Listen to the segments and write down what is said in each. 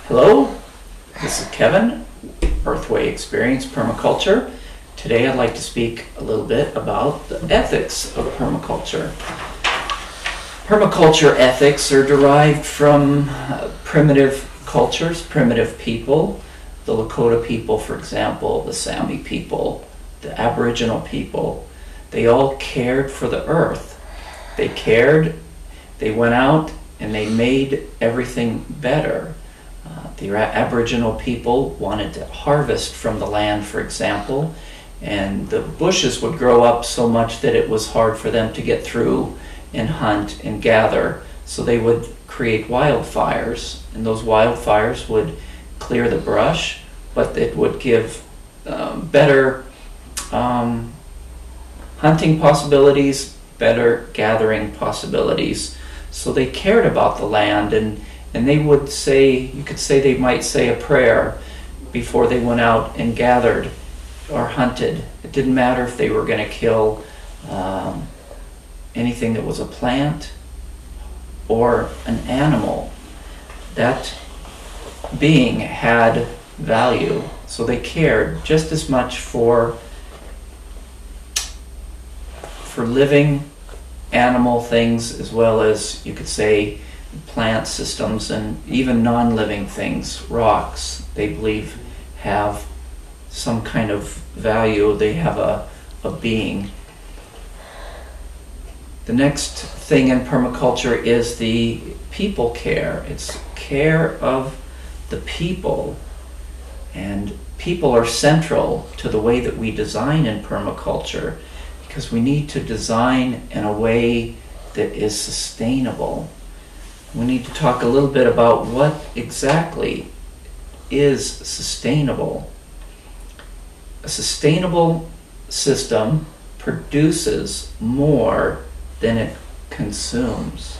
Hello, this is Kevin, Earthway Experience Permaculture. Today I'd like to speak a little bit about the ethics of permaculture. Permaculture ethics are derived from primitive cultures, primitive people. The Lakota people, for example, the Sami people, the Aboriginal people. They all cared for the earth. They cared, they went out and they made everything better. The Aboriginal people wanted to harvest from the land, for example, and the bushes would grow up so much that it was hard for them to get through and hunt and gather. So they would create wildfires, and those wildfires would clear the brush, but it would give better hunting possibilities, better gathering possibilities. So they cared about the land, and they would say, you could say they might say a prayer before they went out and gathered or hunted. It didn't matter if they were going to kill anything that was a plant or an animal. That being had value, so they cared just as much for living animal things as well as, you could say, plant systems and even non-living things. Rocks, they believe, have some kind of value. They have a being. The next thing in permaculture is the people care. It's care of the people, and people are central to the way that we design in permaculture, because we need to design in a way that is sustainable. We need to talk a little bit about what exactly is sustainable. A sustainable system produces more than it consumes.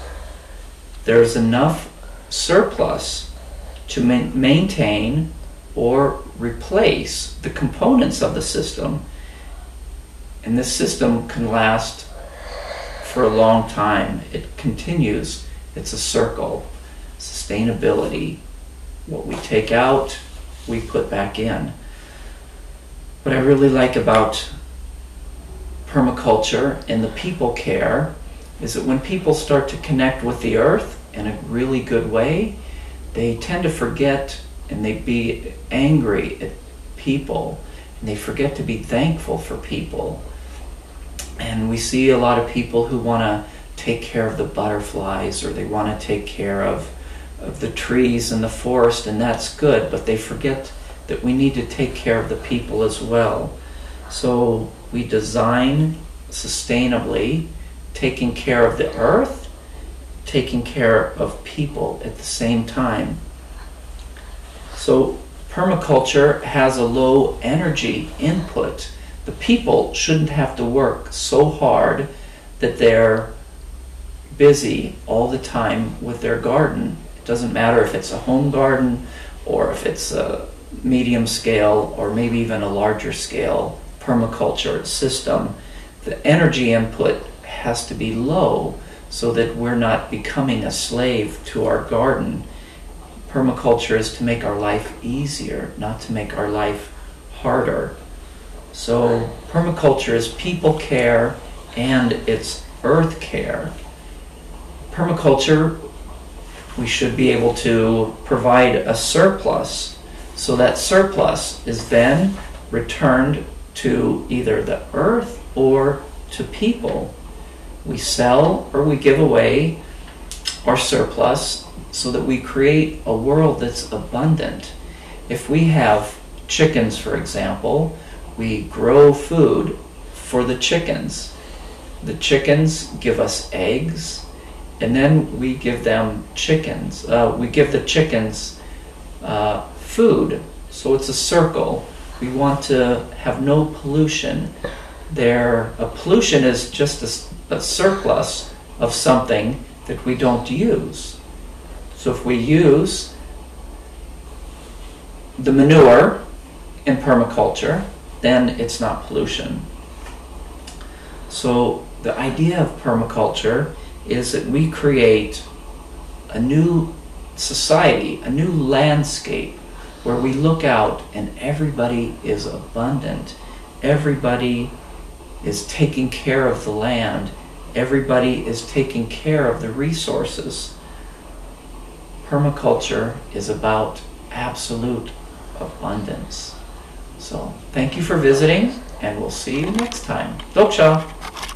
There's enough surplus to maintain or replace the components of the system, and this system can last for a long time. It continues. It's a circle. Sustainability. What we take out, we put back in. What I really like about permaculture and the people care is that when people start to connect with the earth in a really good way, they tend to forget and they be angry at people, and they forget to be thankful for people. And we see a lot of people who want to take care of the butterflies, or they want to take care of the trees and the forest, and that's good, but they forget that we need to take care of the people as well. So we design sustainably, taking care of the earth, taking care of people at the same time. So permaculture has a low energy input. The people shouldn't have to work so hard that they're busy all the time with their garden. It doesn't matter if it's a home garden or if it's a medium scale or maybe even a larger scale permaculture system. The energy input has to be low so that we're not becoming a slave to our garden. Permaculture is to make our life easier, not to make our life harder. So permaculture is people care and it's earth care. Permaculture, we should be able to provide a surplus, so that surplus is then returned to either the earth or to people. We sell or we give away our surplus so that we create a world that's abundant. If we have chickens, for example, we grow food for the chickens. The chickens give us eggs, and then we give them chickens. We give the chickens food. So it's a circle. We want to have no pollution. A pollution is just a surplus of something that we don't use. So if we use the manure in permaculture, then it's not pollution. So the idea of permaculture is that we create a new society, a new landscape where we look out and everybody is abundant. Everybody is taking care of the land. Everybody is taking care of the resources. Permaculture is about absolute abundance. So thank you for visiting, and we'll see you next time. Doksha!